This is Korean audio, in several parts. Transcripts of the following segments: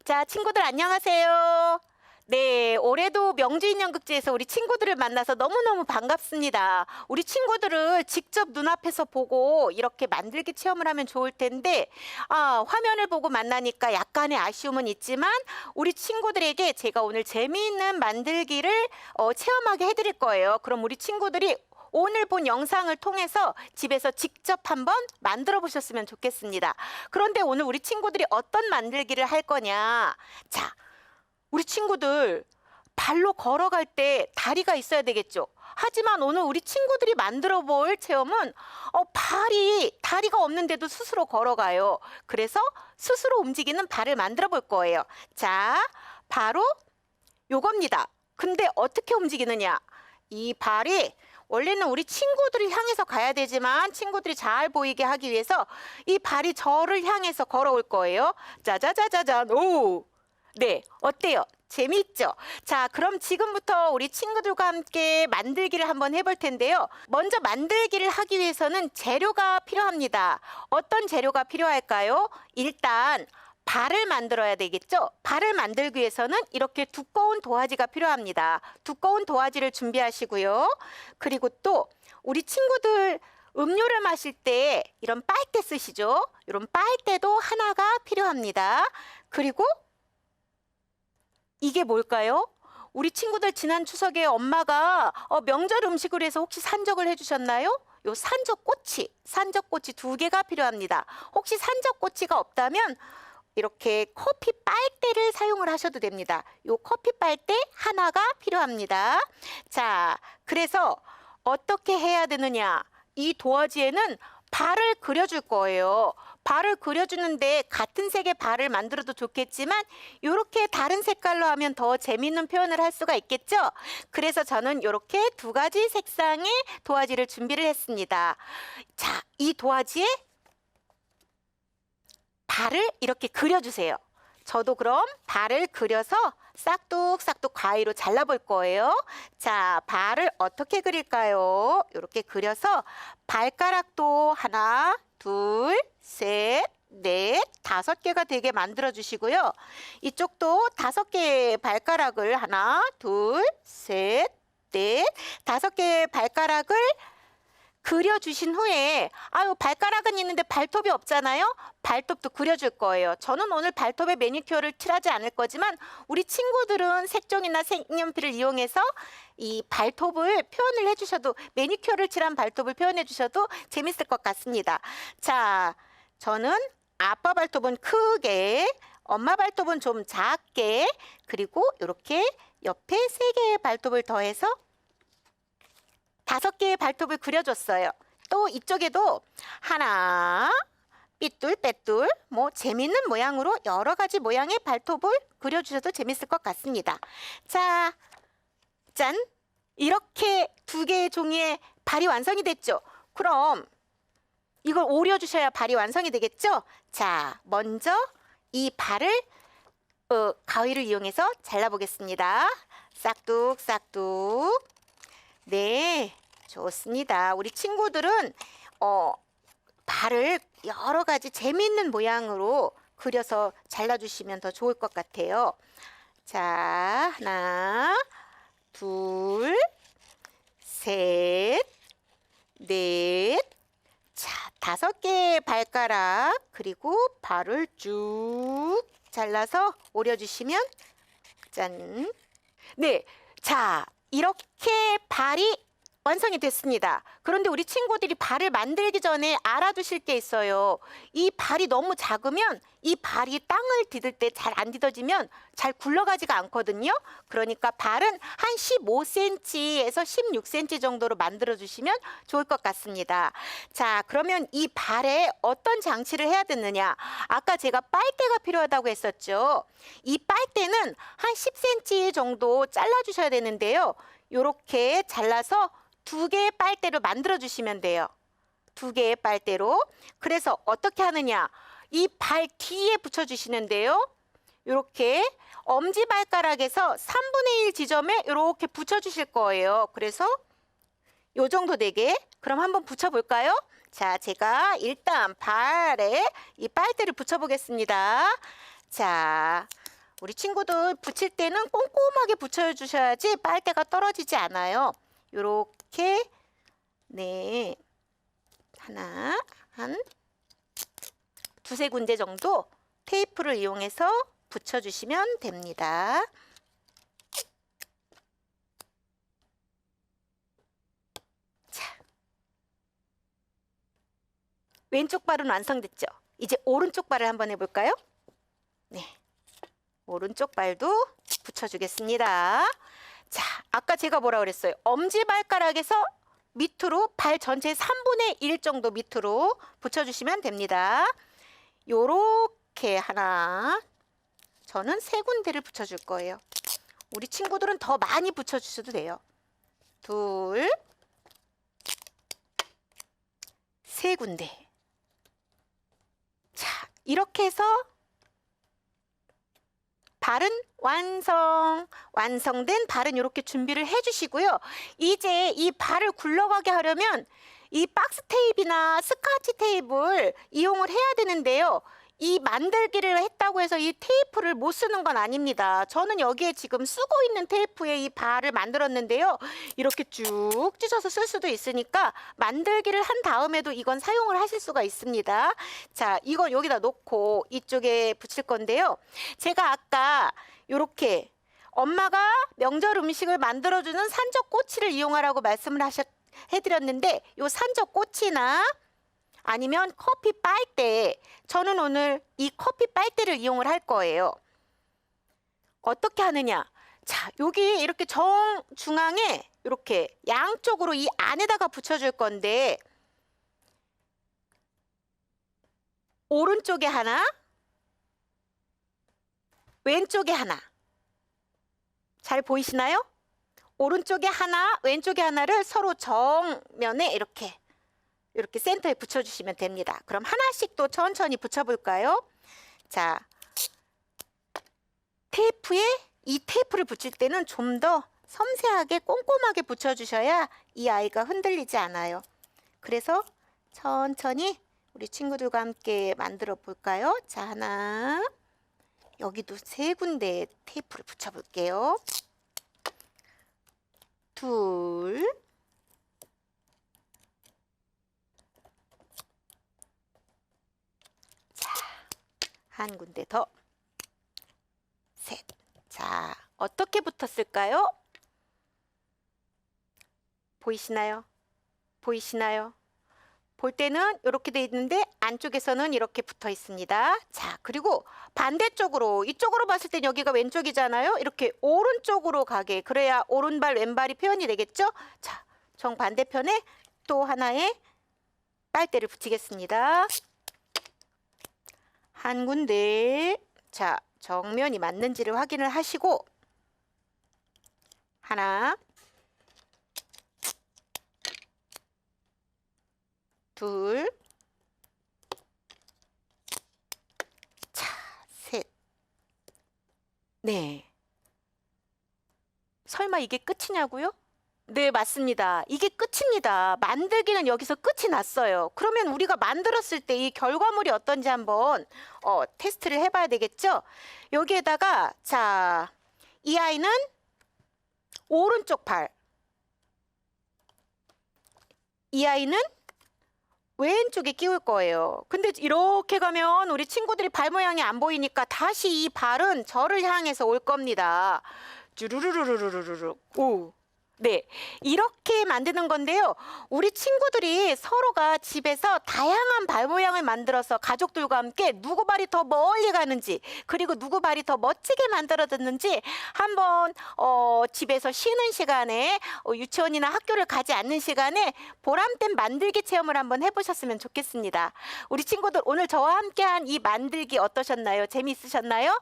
자, 친구들 안녕하세요. 네, 올해도 명주인형극제에서 우리 친구들을 만나서 너무너무 반갑습니다. 우리 친구들을 직접 눈앞에서 보고 이렇게 만들기 체험을 하면 좋을 텐데, 화면을 보고 만나니까 약간의 아쉬움은 있지만, 우리 친구들에게 제가 오늘 재미있는 만들기를 체험하게 해드릴 거예요. 그럼 우리 친구들이 오늘 본 영상을 통해서 집에서 직접 한번 만들어 보셨으면 좋겠습니다. 그런데 오늘 우리 친구들이 어떤 만들기를 할 거냐? 자, 우리 친구들 발로 걸어갈 때 다리가 있어야 되겠죠. 하지만 오늘 우리 친구들이 만들어 볼 체험은 다리가 없는데도 스스로 걸어가요. 그래서 스스로 움직이는 발을 만들어 볼 거예요. 자, 바로 요겁니다. 근데 어떻게 움직이느냐? 이 발이 원래는 우리 친구들을 향해서 가야 되지만 친구들이 잘 보이게 하기 위해서 이 발이 저를 향해서 걸어올 거예요. 짜자자자잔. 오! 네, 어때요? 재미있죠? 자, 그럼 지금부터 우리 친구들과 함께 만들기를 한번 해볼 텐데요. 먼저 만들기를 하기 위해서는 재료가 필요합니다. 어떤 재료가 필요할까요? 일단 발을 만들어야 되겠죠? 발을 만들기 위해서는 이렇게 두꺼운 도화지가 필요합니다. 두꺼운 도화지를 준비하시고요. 그리고 또 우리 친구들 음료를 마실 때 이런 빨대 쓰시죠? 이런 빨대도 하나가 필요합니다. 그리고 이게 뭘까요? 우리 친구들 지난 추석에 엄마가 명절 음식으로 해서 혹시 산적을 해주셨나요? 요 산적꼬치 2개가 필요합니다. 혹시 산적꼬치가 없다면 이렇게 커피 빨대를 사용을 하셔도 됩니다. 요 커피 빨대 하나가 필요합니다. 자, 그래서 어떻게 해야 되느냐? 이 도화지에는 발을 그려줄 거예요. 발을 그려주는데 같은 색의 발을 만들어도 좋겠지만 이렇게 다른 색깔로 하면 더 재밌는 표현을 할 수가 있겠죠? 그래서 저는 이렇게 두 가지 색상의 도화지를 준비를 했습니다. 자, 이 도화지에 발을 이렇게 그려주세요. 저도 그럼 발을 그려서 싹둑싹둑 가위로 잘라볼 거예요. 자, 발을 어떻게 그릴까요? 이렇게 그려서 발가락도 하나, 둘, 셋, 넷, 5개가 되게 만들어 주시고요. 이쪽도 5개의 발가락을 하나, 둘, 셋, 넷, 5개의 발가락을 그려주신 후에 발가락은 있는데 발톱이 없잖아요. 발톱도 그려줄 거예요. 저는 오늘 발톱에 매니큐어를 칠하지 않을 거지만 우리 친구들은 색종이나 색연필을 이용해서 이 발톱을 표현을 해주셔도 매니큐어를 칠한 발톱을 표현해 주셔도 재밌을 것 같습니다. 자, 저는 아빠 발톱은 크게, 엄마 발톱은 좀 작게, 그리고 이렇게 옆에 3개의 발톱을 더해서 5개의 발톱을 그려줬어요. 또 이쪽에도 하나, 삐뚤, 빼뚤, 재밌는 모양으로 여러 가지 모양의 발톱을 그려주셔도 재밌을 것 같습니다. 자, 짠! 이렇게 2개의 종이에 발이 완성이 됐죠? 그럼 이걸 오려주셔야 발이 완성이 되겠죠? 자, 먼저 이 발을 가위를 이용해서 잘라보겠습니다. 싹둑싹둑. 네, 좋습니다. 우리 친구들은 발을 여러 가지 재미있는 모양으로 그려서 잘라주시면 더 좋을 것 같아요. 자, 하나, 둘, 셋, 넷, 자, 5개의 발가락, 그리고 발을 쭉 잘라서 오려주시면 짠. 네, 자, 이렇게 발이 완성이 됐습니다. 그런데 우리 친구들이 발을 만들기 전에 알아두실 게 있어요. 이 발이 너무 작으면 이 발이 땅을 디딜 때 잘 안 디뎌지면 잘 굴러가지가 않거든요. 그러니까 발은 한 15cm에서 16cm 정도로 만들어 주시면 좋을 것 같습니다. 자, 그러면 이 발에 어떤 장치를 해야 되느냐? 아까 제가 빨대가 필요하다고 했었죠. 이 빨대는 한 10cm 정도 잘라 주셔야 되는데요. 이렇게 잘라서 2개의 빨대로 만들어 주시면 돼요. 2개의 빨대로. 그래서 어떻게 하느냐? 이 발 뒤에 붙여 주시는데요. 이렇게 엄지발가락에서 3분의 1 지점에 이렇게 붙여 주실 거예요. 그래서 요 정도 되게. 그럼 한번 붙여 볼까요? 자, 제가 일단 발에 이 빨대를 붙여 보겠습니다. 자, 우리 친구들 붙일 때는 꼼꼼하게 붙여주셔야지 빨대가 떨어지지 않아요. 요렇게 네, 하나, 한 두세 군데 정도 테이프를 이용해서 붙여주시면 됩니다. 자, 왼쪽 발은 완성됐죠? 이제 오른쪽 발을 한번 해볼까요? 네, 오른쪽 발도 붙여주겠습니다. 자, 아까 제가 뭐라 그랬어요? 엄지발가락에서 밑으로 발 전체의 3분의 1 정도 밑으로 붙여주시면 됩니다. 요렇게 하나, 저는 3군데를 붙여줄 거예요. 우리 친구들은 더 많이 붙여주셔도 돼요. 둘, 3군데. 자, 이렇게 해서 발은 완성된 발은 이렇게 준비를 해주시고요. 이제 이 발을 굴러가게 하려면 이 박스 테이프나 스카치 테이프를 이용을 해야 되는데요. 이 만들기를 했다고 해서 이 테이프를 못 쓰는 건 아닙니다. 저는 여기에 지금 쓰고 있는 테이프에 이 발을 만들었는데요. 이렇게 쭉 찢어서 쓸 수도 있으니까 만들기를 한 다음에도 이건 사용을 하실 수가 있습니다. 자, 이건 여기다 놓고 이쪽에 붙일 건데요. 제가 아까 이렇게 엄마가 명절 음식을 만들어주는 산적꼬치를 이용하라고 말씀을 해드렸는데 요 산적꼬치나 아니면 커피 빨대, 저는 오늘 이 커피 빨대를 이용을 할 거예요. 어떻게 하느냐? 자, 여기 이렇게 정중앙에 이렇게 양쪽으로 이 안에다가 붙여줄 건데 오른쪽에 하나, 왼쪽에 하나. 잘 보이시나요? 오른쪽에 하나, 왼쪽에 하나를 서로 정면에 이렇게 센터에 붙여주시면 됩니다. 그럼 하나씩 또 천천히 붙여볼까요? 자, 이 테이프를 붙일 때는 좀 더 섬세하게 꼼꼼하게 붙여주셔야 이 아이가 흔들리지 않아요. 그래서 천천히 우리 친구들과 함께 만들어 볼까요? 자, 하나, 여기도 3군데 테이프를 붙여볼게요. 둘, 자, 한 군데 더, 셋. 자, 어떻게 붙었을까요? 보이시나요? 보이시나요? 볼 때는 이렇게 돼 있는데 안쪽에서는 이렇게 붙어 있습니다. 자, 그리고 반대쪽으로, 이쪽으로 봤을 땐 여기가 왼쪽이잖아요. 이렇게 오른쪽으로 가게, 그래야 오른발 왼발이 표현이 되겠죠? 자, 정반대편에 또 하나의 빨대를 붙이겠습니다. 한 군데, 자, 정면이 맞는지를 확인을 하시고 하나, 둘, 자, 셋. 네. 설마 이게 끝이냐고요? 네, 맞습니다. 이게 끝입니다. 만들기는 여기서 끝이 났어요. 그러면 우리가 만들었을 때 이 결과물이 어떤지 한번 테스트를 해봐야 되겠죠? 여기에다가 자, 이 아이는 오른쪽 발, 이 아이는 왼쪽에 끼울 거예요. 근데 이렇게 가면 우리 친구들이 발 모양이 안 보이니까 다시 이 발은 저를 향해서 올 겁니다. 쭈루루루루루루루. 오. 네, 이렇게 만드는 건데요. 우리 친구들이 서로가 집에서 다양한 발 모양을 만들어서 가족들과 함께 누구 발이 더 멀리 가는지, 그리고 누구 발이 더 멋지게 만들어졌는지 한번 집에서 쉬는 시간에 유치원이나 학교를 가지 않는 시간에 보람된 만들기 체험을 한번 해보셨으면 좋겠습니다. 우리 친구들 오늘 저와 함께한 이 만들기 어떠셨나요? 재미있으셨나요?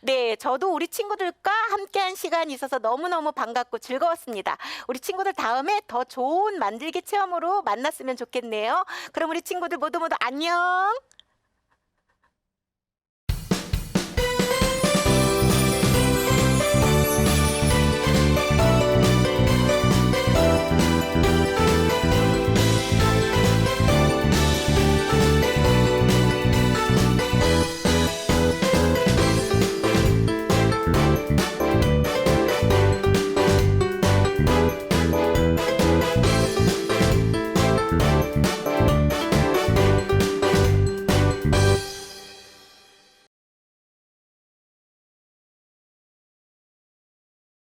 네, 저도 우리 친구들과 함께한 시간이 있어서 너무너무 반갑고 즐거웠습니다. 우리 친구들 다음에 더 좋은 만들기 체험으로 만났으면 좋겠네요. 그럼 우리 친구들 모두 안녕!